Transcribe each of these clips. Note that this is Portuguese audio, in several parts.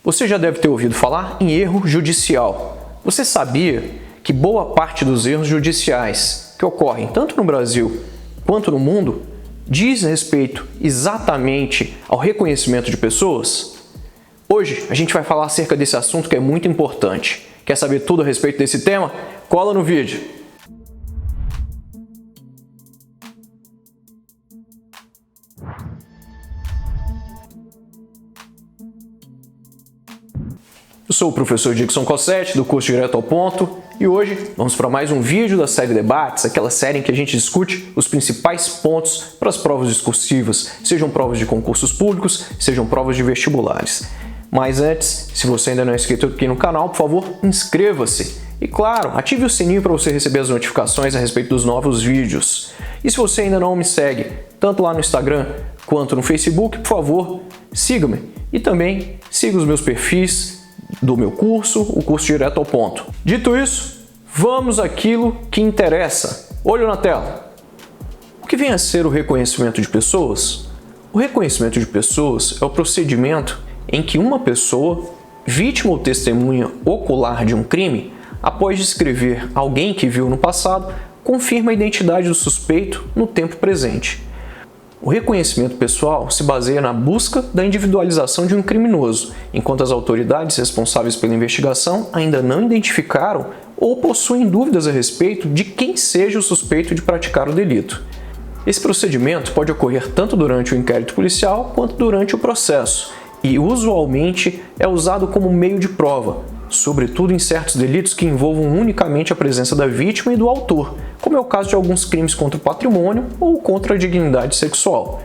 Você já deve ter ouvido falar em erro judicial. Você sabia que boa parte dos erros judiciais que ocorrem tanto no Brasil quanto no mundo diz respeito exatamente ao reconhecimento de pessoas? Hoje a gente vai falar acerca desse assunto que é muito importante. Quer saber tudo a respeito desse tema? Cola no vídeo! Eu sou o professor Dickson Cossetti, do curso Direto ao Ponto, e hoje vamos para mais um vídeo da série Debates, aquela série em que a gente discute os principais pontos para as provas discursivas, sejam provas de concursos públicos, sejam provas de vestibulares. Mas antes, se você ainda não é inscrito aqui no canal, por favor, inscreva-se. E claro, ative o sininho para você receber as notificações a respeito dos novos vídeos. E se você ainda não me segue, tanto lá no Instagram quanto no Facebook, por favor, siga-me. E também siga os meus perfis do meu curso, o curso Direto ao Ponto. Dito isso, vamos àquilo que interessa. Olho na tela. O que vem a ser o reconhecimento de pessoas? O reconhecimento de pessoas é o procedimento em que uma pessoa, vítima ou testemunha ocular de um crime, após descrever alguém que viu no passado, confirma a identidade do suspeito no tempo presente. O reconhecimento pessoal se baseia na busca da individualização de um criminoso, enquanto as autoridades responsáveis pela investigação ainda não identificaram ou possuem dúvidas a respeito de quem seja o suspeito de praticar o delito. Esse procedimento pode ocorrer tanto durante o inquérito policial quanto durante o processo e, usualmente, é usado como meio de prova, sobretudo em certos delitos que envolvam unicamente a presença da vítima e do autor, como é o caso de alguns crimes contra o patrimônio ou contra a dignidade sexual.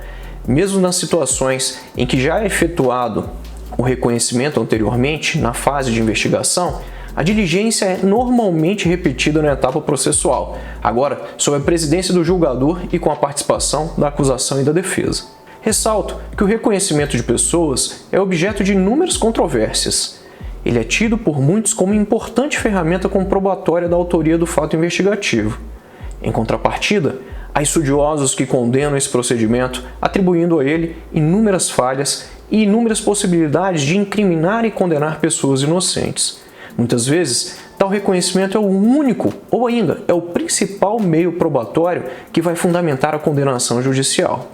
Mesmo nas situações em que já é efetuado o reconhecimento anteriormente, na fase de investigação, a diligência é normalmente repetida na etapa processual, agora sob a presidência do julgador e com a participação da acusação e da defesa. Ressalto que o reconhecimento de pessoas é objeto de inúmeras controvérsias. Ele é tido por muitos como importante ferramenta comprobatória da autoria do fato investigativo. Em contrapartida, há estudiosos que condenam esse procedimento, atribuindo a ele inúmeras falhas e inúmeras possibilidades de incriminar e condenar pessoas inocentes. Muitas vezes, tal reconhecimento é o único, ou ainda, é o principal meio probatório que vai fundamentar a condenação judicial.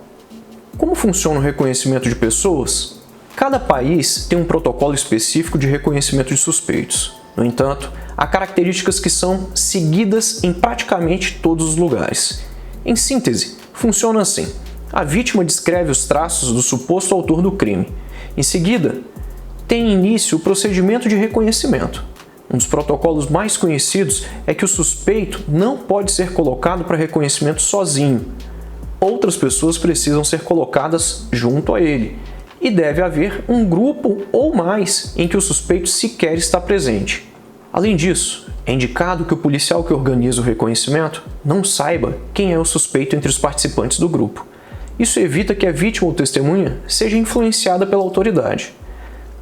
Como funciona o reconhecimento de pessoas? Cada país tem um protocolo específico de reconhecimento de suspeitos. No entanto, há características que são seguidas em praticamente todos os lugares. Em síntese, funciona assim. A vítima descreve os traços do suposto autor do crime. Em seguida, tem início o procedimento de reconhecimento. Um dos protocolos mais conhecidos é que o suspeito não pode ser colocado para reconhecimento sozinho. Outras pessoas precisam ser colocadas junto a ele. E deve haver um grupo ou mais em que o suspeito sequer está presente. Além disso, é indicado que o policial que organiza o reconhecimento não saiba quem é o suspeito entre os participantes do grupo. Isso evita que a vítima ou testemunha seja influenciada pela autoridade.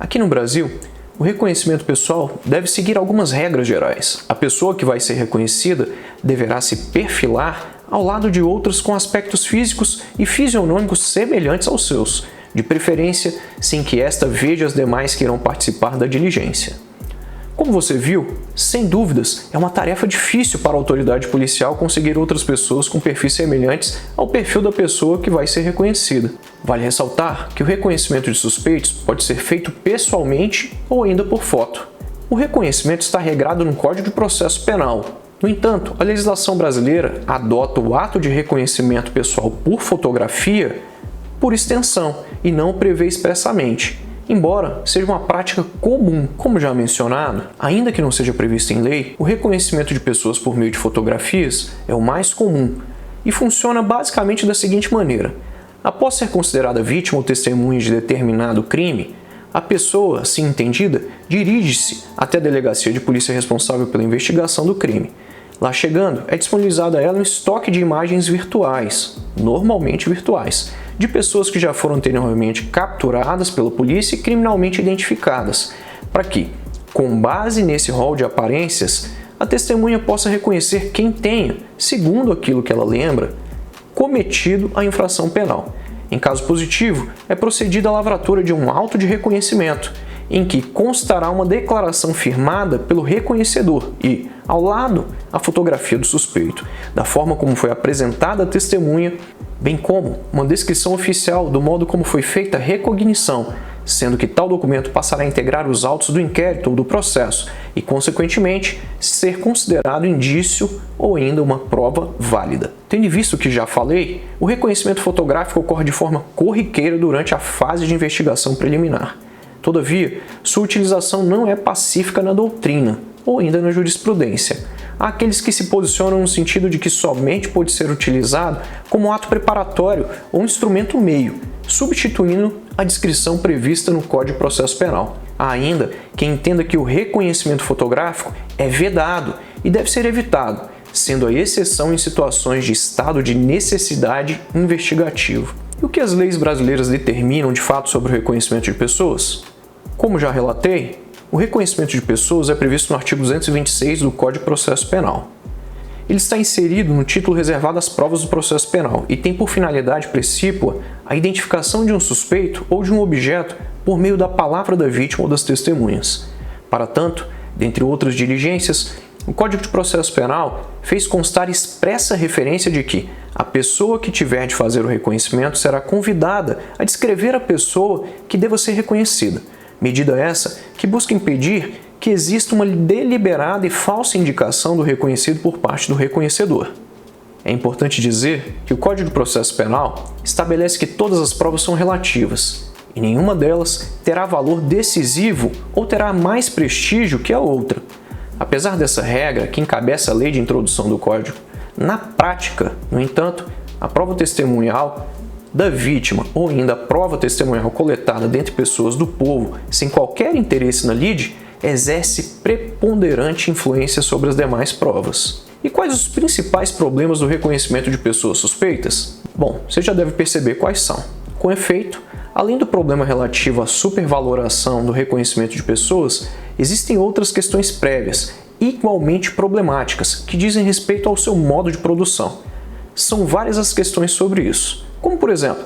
Aqui no Brasil, o reconhecimento pessoal deve seguir algumas regras gerais. A pessoa que vai ser reconhecida deverá se perfilar ao lado de outras com aspectos físicos e fisionômicos semelhantes aos seus, de preferência sem que esta veja as demais que irão participar da diligência. Como você viu, sem dúvidas, é uma tarefa difícil para a autoridade policial conseguir outras pessoas com perfis semelhantes ao perfil da pessoa que vai ser reconhecida. Vale ressaltar que o reconhecimento de suspeitos pode ser feito pessoalmente ou ainda por foto. O reconhecimento está regrado no Código de Processo Penal. No entanto, a legislação brasileira adota o ato de reconhecimento pessoal por fotografia por extensão e não o prevê expressamente. Embora seja uma prática comum, como já mencionado, ainda que não seja previsto em lei, o reconhecimento de pessoas por meio de fotografias é o mais comum e funciona basicamente da seguinte maneira. Após ser considerada vítima ou testemunha de determinado crime, a pessoa, assim entendida, dirige-se até a delegacia de polícia responsável pela investigação do crime. Lá chegando, é disponibilizado a ela um estoque de imagens virtuais, normalmente virtuais, de pessoas que já foram anteriormente capturadas pela polícia e criminalmente identificadas, para que, com base nesse rol de aparências, a testemunha possa reconhecer quem tenha, segundo aquilo que ela lembra, cometido a infração penal. Em caso positivo, é procedida a lavratura de um auto de reconhecimento, em que constará uma declaração firmada pelo reconhecedor e, ao lado, a fotografia do suspeito, da forma como foi apresentada a testemunha, bem como uma descrição oficial do modo como foi feita a recognição, sendo que tal documento passará a integrar os autos do inquérito ou do processo e, consequentemente, ser considerado indício ou ainda uma prova válida. Tendo visto o que já falei, o reconhecimento fotográfico ocorre de forma corriqueira durante a fase de investigação preliminar. Todavia, sua utilização não é pacífica na doutrina ou ainda na jurisprudência. Há aqueles que se posicionam no sentido de que somente pode ser utilizado como ato preparatório ou instrumento meio, substituindo a descrição prevista no Código de Processo Penal. Há ainda quem entenda que o reconhecimento fotográfico é vedado e deve ser evitado, sendo a exceção em situações de estado de necessidade investigativa. E o que as leis brasileiras determinam de fato sobre o reconhecimento de pessoas? Como já relatei, o reconhecimento de pessoas é previsto no artigo 226 do Código de Processo Penal. Ele está inserido no título reservado às provas do processo penal e tem por finalidade precípua a identificação de um suspeito ou de um objeto por meio da palavra da vítima ou das testemunhas. Para tanto, dentre outras diligências, o Código de Processo Penal fez constar expressa referência de que a pessoa que tiver de fazer o reconhecimento será convidada a descrever a pessoa que deva ser reconhecida, medida essa que busca impedir que exista uma deliberada e falsa indicação do reconhecido por parte do reconhecedor. É importante dizer que o Código de Processo Penal estabelece que todas as provas são relativas e nenhuma delas terá valor decisivo ou terá mais prestígio que a outra. Apesar dessa regra que encabeça a lei de introdução do Código, na prática, no entanto, a prova testemunhal da vítima ou ainda a prova testemunhal coletada dentre pessoas do povo sem qualquer interesse na lide exerce preponderante influência sobre as demais provas. E quais os principais problemas do reconhecimento de pessoas suspeitas? Bom, você já deve perceber quais são. Com efeito, além do problema relativo à supervaloração do reconhecimento de pessoas, existem outras questões prévias, igualmente problemáticas, que dizem respeito ao seu modo de produção. São várias as questões sobre isso, como por exemplo,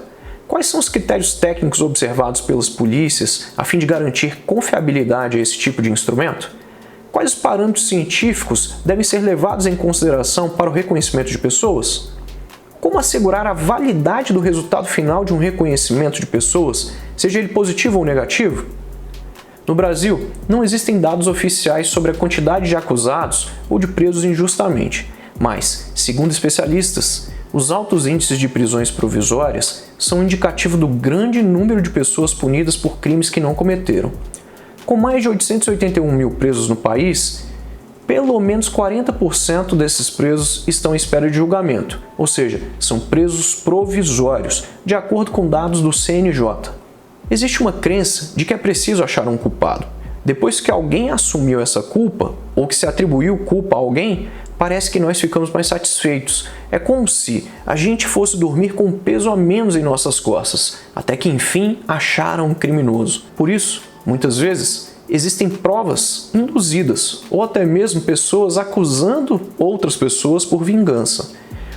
quais são os critérios técnicos observados pelas polícias a fim de garantir confiabilidade a esse tipo de instrumento? Quais os parâmetros científicos devem ser levados em consideração para o reconhecimento de pessoas? Como assegurar a validade do resultado final de um reconhecimento de pessoas, seja ele positivo ou negativo? No Brasil, não existem dados oficiais sobre a quantidade de acusados ou de presos injustamente, mas, segundo especialistas, os altos índices de prisões provisórias são indicativo do grande número de pessoas punidas por crimes que não cometeram. Com mais de 881 mil presos no país, pelo menos 40% desses presos estão em espera de julgamento, ou seja, são presos provisórios, de acordo com dados do CNJ. Existe uma crença de que é preciso achar um culpado. Depois que alguém assumiu essa culpa, ou que se atribuiu culpa a alguém, parece que nós ficamos mais satisfeitos. É como se a gente fosse dormir com um peso a menos em nossas costas, até que enfim acharam um criminoso. Por isso, muitas vezes, existem provas induzidas, ou até mesmo pessoas acusando outras pessoas por vingança.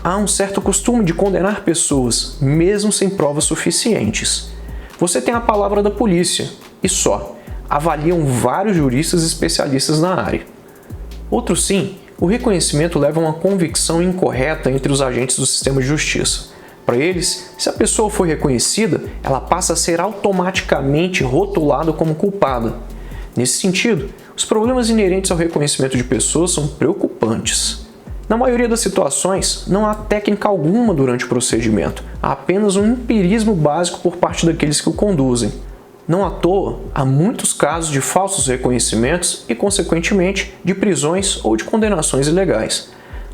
Há um certo costume de condenar pessoas, mesmo sem provas suficientes. Você tem a palavra da polícia, e só. Avaliam vários juristas e especialistas na área. Outro sim, o reconhecimento leva a uma convicção incorreta entre os agentes do sistema de justiça. Para eles, se a pessoa foi reconhecida, ela passa a ser automaticamente rotulada como culpada. Nesse sentido, os problemas inerentes ao reconhecimento de pessoas são preocupantes. Na maioria das situações, não há técnica alguma durante o procedimento, há apenas um empirismo básico por parte daqueles que o conduzem. Não à toa, há muitos casos de falsos reconhecimentos e, consequentemente, de prisões ou de condenações ilegais.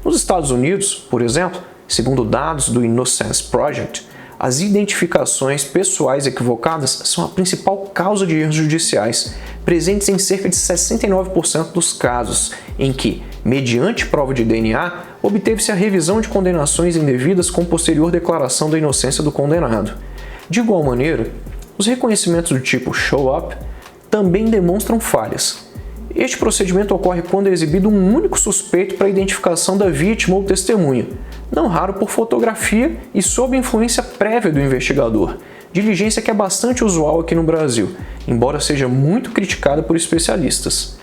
Nos Estados Unidos, por exemplo, segundo dados do Innocence Project, as identificações pessoais equivocadas são a principal causa de erros judiciais, presentes em cerca de 69% dos casos, em que, mediante prova de DNA, obteve-se a revisão de condenações indevidas com posterior declaração da inocência do condenado. De igual maneira, os reconhecimentos do tipo show-up também demonstram falhas. Este procedimento ocorre quando é exibido um único suspeito para a identificação da vítima ou testemunha, não raro por fotografia e sob influência prévia do investigador, diligência que é bastante usual aqui no Brasil, embora seja muito criticada por especialistas.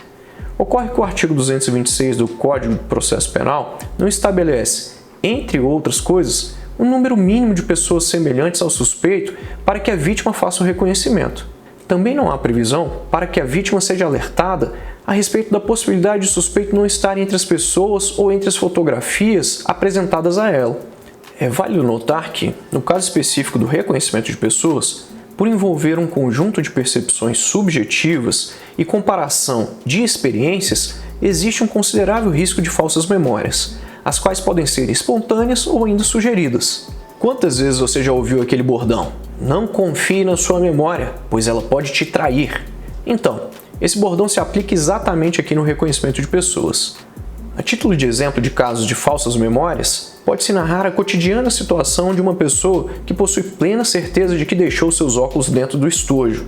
Ocorre que o artigo 226 do Código de Processo Penal não estabelece, entre outras coisas, um número mínimo de pessoas semelhantes ao suspeito para que a vítima faça o reconhecimento. Também não há previsão para que a vítima seja alertada a respeito da possibilidade de o suspeito não estar entre as pessoas ou entre as fotografias apresentadas a ela. É válido notar que, no caso específico do reconhecimento de pessoas, por envolver um conjunto de percepções subjetivas e comparação de experiências, existe um considerável risco de falsas memórias, as quais podem ser espontâneas ou ainda sugeridas. Quantas vezes você já ouviu aquele bordão? Não confie na sua memória, pois ela pode te trair. Então, esse bordão se aplica exatamente aqui no reconhecimento de pessoas. A título de exemplo de casos de falsas memórias, pode-se narrar a cotidiana situação de uma pessoa que possui plena certeza de que deixou seus óculos dentro do estojo,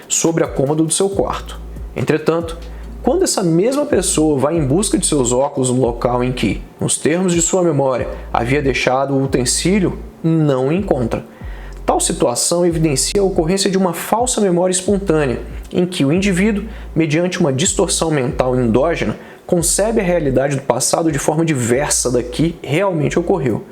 sobre a cômoda do seu quarto. Entretanto, quando essa mesma pessoa vai em busca de seus óculos no local em que, nos termos de sua memória, havia deixado o utensílio, não o encontra. Tal situação evidencia a ocorrência de uma falsa memória espontânea, em que o indivíduo, mediante uma distorção mental endógena, concebe a realidade do passado de forma diversa da que realmente ocorreu.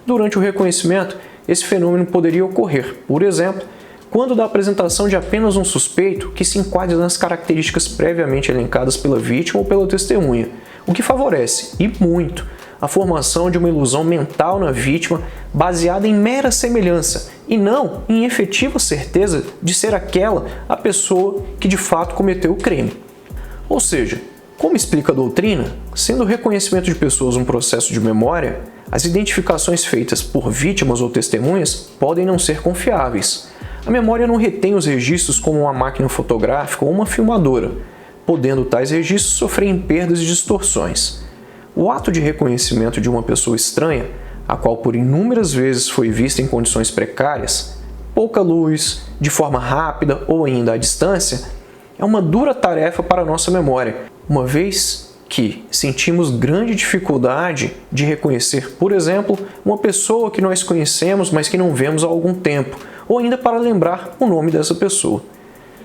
Durante o reconhecimento, esse fenômeno poderia ocorrer, por exemplo, quando da apresentação de apenas um suspeito que se enquadre nas características previamente elencadas pela vítima ou pela testemunha, o que favorece, e muito, a formação de uma ilusão mental na vítima baseada em mera semelhança e não em efetiva certeza de ser aquela a pessoa que de fato cometeu o crime. Ou seja, como explica a doutrina, sendo o reconhecimento de pessoas um processo de memória, as identificações feitas por vítimas ou testemunhas podem não ser confiáveis. A memória não retém os registros como uma máquina fotográfica ou uma filmadora, podendo tais registros sofrerem perdas e distorções. O ato de reconhecimento de uma pessoa estranha, a qual por inúmeras vezes foi vista em condições precárias, pouca luz, de forma rápida ou ainda à distância, é uma dura tarefa para a nossa memória, uma vez que sentimos grande dificuldade de reconhecer, por exemplo, uma pessoa que nós conhecemos, mas que não vemos há algum tempo, ou ainda para lembrar o nome dessa pessoa.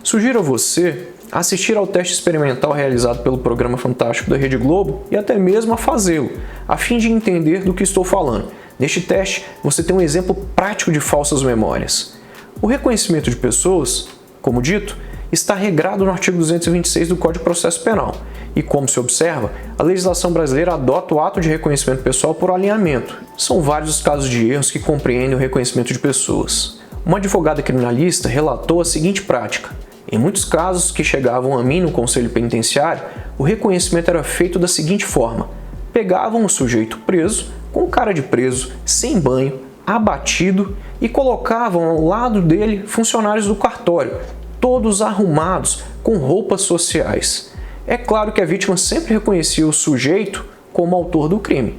Sugiro a você assistir ao teste experimental realizado pelo Programa Fantástico da Rede Globo e até mesmo a fazê-lo, a fim de entender do que estou falando. Neste teste, você tem um exemplo prático de falsas memórias. O reconhecimento de pessoas, como dito, está regrado no artigo 226 do Código de Processo Penal e, como se observa, a legislação brasileira adota o ato de reconhecimento pessoal por alinhamento. São vários os casos de erros que compreendem o reconhecimento de pessoas. Uma advogada criminalista relatou a seguinte prática. Em muitos casos que chegavam a mim no Conselho Penitenciário, o reconhecimento era feito da seguinte forma. Pegavam o sujeito preso, com cara de preso, sem banho, abatido, e colocavam ao lado dele funcionários do cartório, todos arrumados, com roupas sociais. É claro que a vítima sempre reconhecia o sujeito como autor do crime.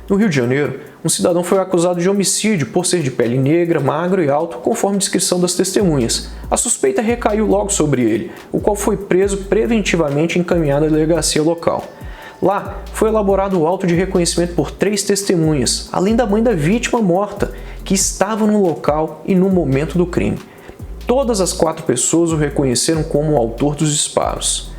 No Rio de Janeiro, um cidadão foi acusado de homicídio por ser de pele negra, magro e alto, conforme descrição das testemunhas. A suspeita recaiu logo sobre ele, o qual foi preso preventivamente e encaminhado à delegacia local. Lá, foi elaborado o auto de reconhecimento por 3 testemunhas, além da mãe da vítima morta, que estava no local e no momento do crime. Todas as 4 pessoas o reconheceram como o autor dos disparos.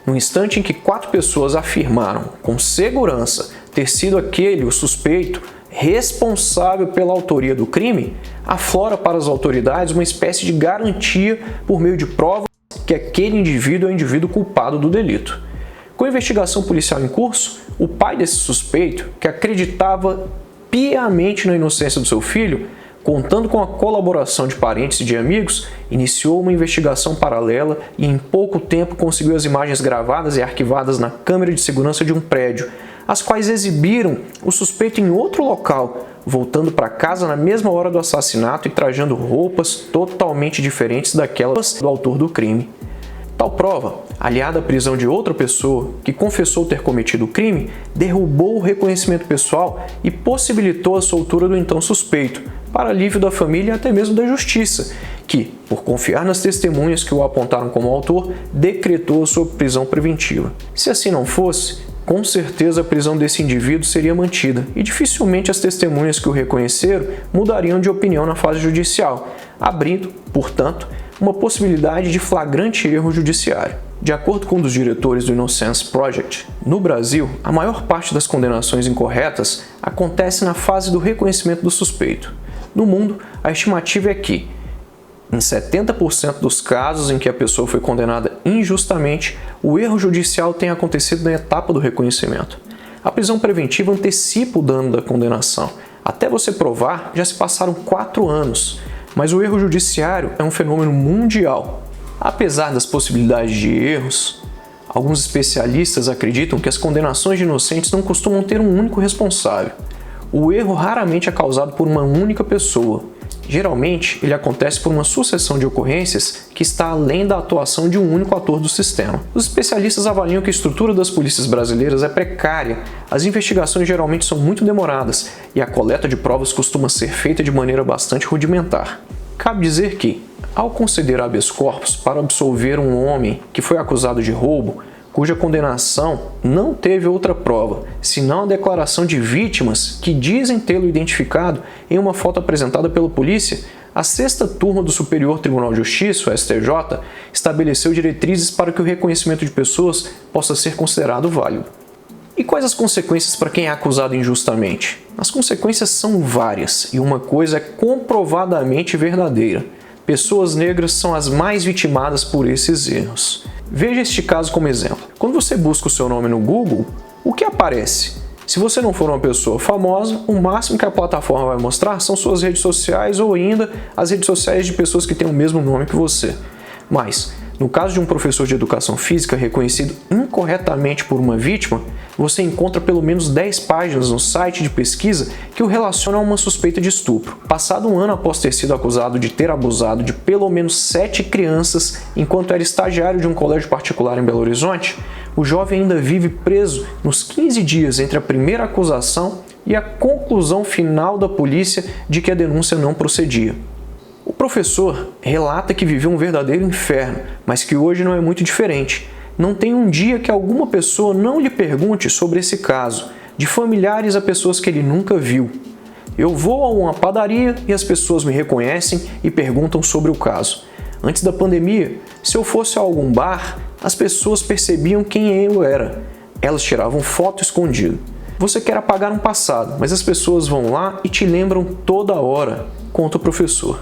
No instante em que 4 pessoas afirmaram, com segurança, ter sido aquele o suspeito responsável pela autoria do crime, aflora para as autoridades uma espécie de garantia por meio de provas que aquele indivíduo é o indivíduo culpado do delito. Com a investigação policial em curso, o pai desse suspeito, que acreditava piamente na inocência do seu filho, contando com a colaboração de parentes e de amigos, iniciou uma investigação paralela e em pouco tempo conseguiu as imagens gravadas e arquivadas na câmera de segurança de um prédio, as quais exibiram o suspeito em outro local, voltando para casa na mesma hora do assassinato e trajando roupas totalmente diferentes daquelas do autor do crime. Tal prova, aliada à prisão de outra pessoa que confessou ter cometido o crime, derrubou o reconhecimento pessoal e possibilitou a soltura do então suspeito, para alívio da família e até mesmo da justiça, que, por confiar nas testemunhas que o apontaram como autor, decretou a sua prisão preventiva. Se assim não fosse, com certeza a prisão desse indivíduo seria mantida e dificilmente as testemunhas que o reconheceram mudariam de opinião na fase judicial, abrindo, portanto, uma possibilidade de flagrante erro judiciário. De acordo com um dos diretores do Innocence Project, no Brasil, a maior parte das condenações incorretas acontece na fase do reconhecimento do suspeito. No mundo, a estimativa é que, em 70% dos casos em que a pessoa foi condenada injustamente, o erro judicial tem acontecido na etapa do reconhecimento. A prisão preventiva antecipa o dano da condenação. Até você provar, já se passaram 4 anos. Mas o erro judiciário é um fenômeno mundial. Apesar das possibilidades de erros, alguns especialistas acreditam que as condenações de inocentes não costumam ter um único responsável. O erro raramente é causado por uma única pessoa. Geralmente, ele acontece por uma sucessão de ocorrências que está além da atuação de um único ator do sistema. Os especialistas avaliam que a estrutura das polícias brasileiras é precária, as investigações geralmente são muito demoradas e a coleta de provas costuma ser feita de maneira bastante rudimentar. Cabe dizer que, ao conceder habeas corpus para absolver um homem que foi acusado de roubo, cuja condenação não teve outra prova, senão a declaração de vítimas que dizem tê-lo identificado em uma foto apresentada pela polícia, a 6ª Turma do Superior Tribunal de Justiça, o STJ, estabeleceu diretrizes para que o reconhecimento de pessoas possa ser considerado válido. E quais as consequências para quem é acusado injustamente? As consequências são várias e uma coisa é comprovadamente verdadeira. Pessoas negras são as mais vitimadas por esses erros. Veja este caso como exemplo. Quando você busca o seu nome no Google, o que aparece? Se você não for uma pessoa famosa, o máximo que a plataforma vai mostrar são suas redes sociais ou ainda as redes sociais de pessoas que têm o mesmo nome que você. Mas, no caso de um professor de educação física reconhecido incorretamente por uma vítima, você encontra pelo menos 10 páginas no site de pesquisa que o relacionam a uma suspeita de estupro. Passado um ano após ter sido acusado de ter abusado de pelo menos 7 crianças enquanto era estagiário de um colégio particular em Belo Horizonte, o jovem ainda vive preso nos 15 dias entre a primeira acusação e a conclusão final da polícia de que a denúncia não procedia. O professor relata que viveu um verdadeiro inferno, mas que hoje não é muito diferente. Não tem um dia que alguma pessoa não lhe pergunte sobre esse caso, de familiares a pessoas que ele nunca viu. Eu vou a uma padaria e as pessoas me reconhecem e perguntam sobre o caso. Antes da pandemia, se eu fosse a algum bar, as pessoas percebiam quem eu era. Elas tiravam foto escondido. Você quer apagar um passado, mas as pessoas vão lá e te lembram toda hora, conta o professor.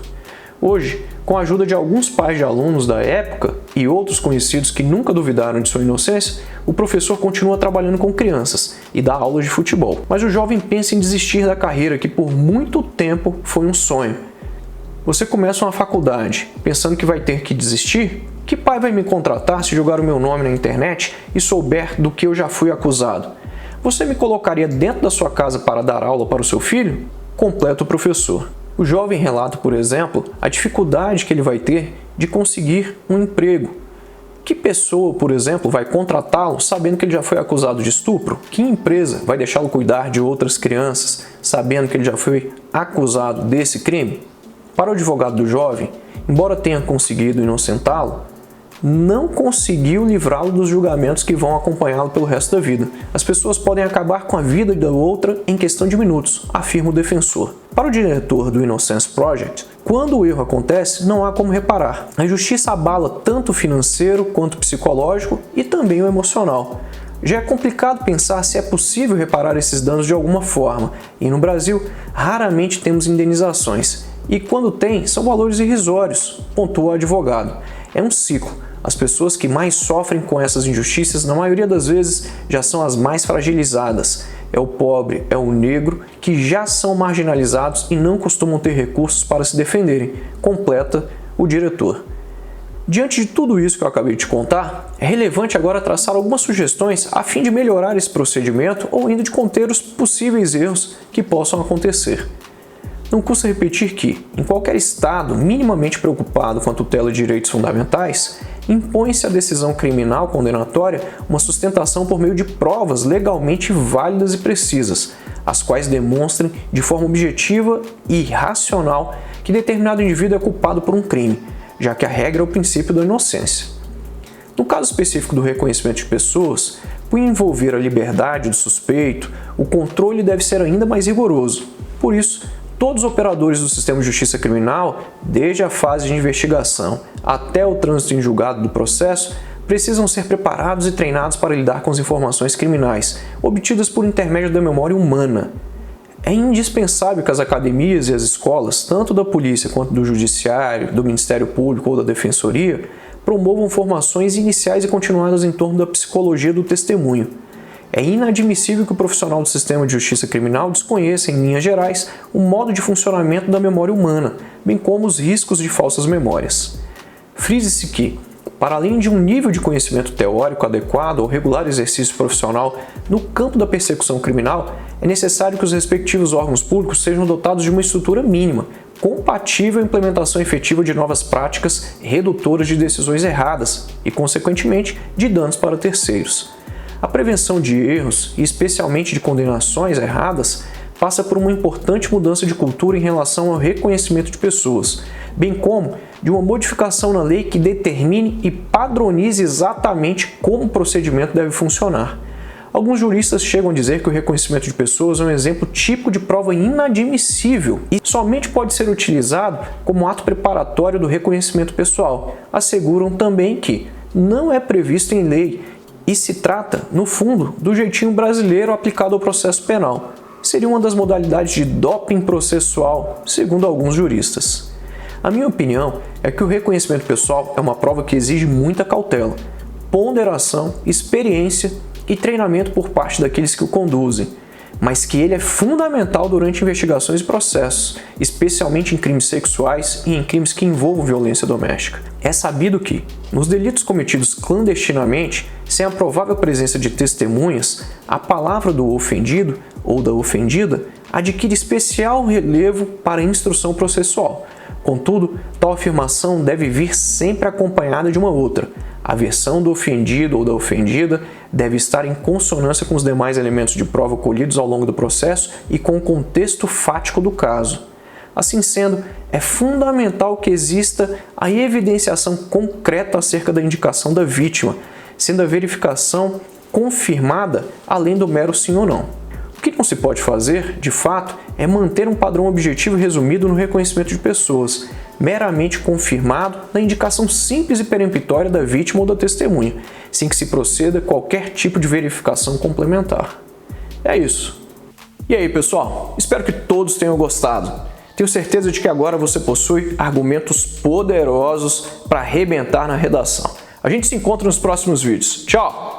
Hoje, com a ajuda de alguns pais de alunos da época e outros conhecidos que nunca duvidaram de sua inocência, o professor continua trabalhando com crianças e dá aulas de futebol. Mas o jovem pensa em desistir da carreira que por muito tempo foi um sonho. Você começa uma faculdade pensando que vai ter que desistir? Que pai vai me contratar se jogar o meu nome na internet e souber do que eu já fui acusado? Você me colocaria dentro da sua casa para dar aula para o seu filho? Completa o professor. O jovem relata, por exemplo, a dificuldade que ele vai ter de conseguir um emprego. Que pessoa, por exemplo, vai contratá-lo sabendo que ele já foi acusado de estupro? Que empresa vai deixá-lo cuidar de outras crianças sabendo que ele já foi acusado desse crime? Para o advogado do jovem, embora tenha conseguido inocentá-lo, não conseguiu livrá-lo dos julgamentos que vão acompanhá-lo pelo resto da vida. As pessoas podem acabar com a vida da outra em questão de minutos, afirma o defensor. Para o diretor do Innocence Project, quando o erro acontece, não há como reparar. A injustiça abala tanto o financeiro quanto o psicológico e também o emocional. Já é complicado pensar se é possível reparar esses danos de alguma forma, e no Brasil, raramente temos indenizações. E quando tem, são valores irrisórios, pontua o advogado. É um ciclo. As pessoas que mais sofrem com essas injustiças, na maioria das vezes, já são as mais fragilizadas. É o pobre, é o negro, que já são marginalizados e não costumam ter recursos para se defenderem, completa o diretor. Diante de tudo isso que eu acabei de contar, é relevante agora traçar algumas sugestões a fim de melhorar esse procedimento ou ainda de conter os possíveis erros que possam acontecer. Não custa repetir que, em qualquer Estado minimamente preocupado com a tutela de direitos fundamentais, impõe-se à decisão criminal condenatória uma sustentação por meio de provas legalmente válidas e precisas, as quais demonstrem de forma objetiva e racional que determinado indivíduo é culpado por um crime, já que a regra é o princípio da inocência. No caso específico do reconhecimento de pessoas, por envolver a liberdade do suspeito, o controle deve ser ainda mais rigoroso. Por isso, todos os operadores do sistema de justiça criminal, desde a fase de investigação até o trânsito em julgado do processo, precisam ser preparados e treinados para lidar com as informações criminais, obtidas por intermédio da memória humana. É indispensável que as academias e as escolas, tanto da polícia quanto do judiciário, do Ministério Público ou da Defensoria, promovam formações iniciais e continuadas em torno da psicologia do testemunho. É inadmissível que o profissional do sistema de justiça criminal desconheça, em linhas gerais, o modo de funcionamento da memória humana, bem como os riscos de falsas memórias. Frise-se que, para além de um nível de conhecimento teórico adequado ao regular exercício profissional no campo da persecução criminal, é necessário que os respectivos órgãos públicos sejam dotados de uma estrutura mínima, compatível à implementação efetiva de novas práticas redutoras de decisões erradas e, consequentemente, de danos para terceiros. A prevenção de erros, e especialmente de condenações erradas, passa por uma importante mudança de cultura em relação ao reconhecimento de pessoas, bem como de uma modificação na lei que determine e padronize exatamente como o procedimento deve funcionar. Alguns juristas chegam a dizer que o reconhecimento de pessoas é um exemplo típico de prova inadmissível e somente pode ser utilizado como ato preparatório do reconhecimento pessoal. Asseguram também que não é previsto em lei e se trata, no fundo, do jeitinho brasileiro aplicado ao processo penal. Seria uma das modalidades de doping processual, segundo alguns juristas. A minha opinião é que o reconhecimento pessoal é uma prova que exige muita cautela, ponderação, experiência e treinamento por parte daqueles que o conduzem, mas que ele é fundamental durante investigações e processos, especialmente em crimes sexuais e em crimes que envolvam violência doméstica. É sabido que, nos delitos cometidos clandestinamente, sem a provável presença de testemunhas, a palavra do ofendido ou da ofendida adquire especial relevo para a instrução processual. Contudo, tal afirmação deve vir sempre acompanhada de uma outra. A versão do ofendido ou da ofendida deve estar em consonância com os demais elementos de prova colhidos ao longo do processo e com o contexto fático do caso. Assim sendo, é fundamental que exista a evidenciação concreta acerca da indicação da vítima, sendo a verificação confirmada além do mero sim ou não. O que não se pode fazer, de fato, é manter um padrão objetivo resumido no reconhecimento de pessoas, meramente confirmado na indicação simples e peremptória da vítima ou da testemunha, sem que se proceda qualquer tipo de verificação complementar. É isso. E aí, pessoal? Espero que todos tenham gostado. Tenho certeza de que agora você possui argumentos poderosos para arrebentar na redação. A gente se encontra nos próximos vídeos. Tchau!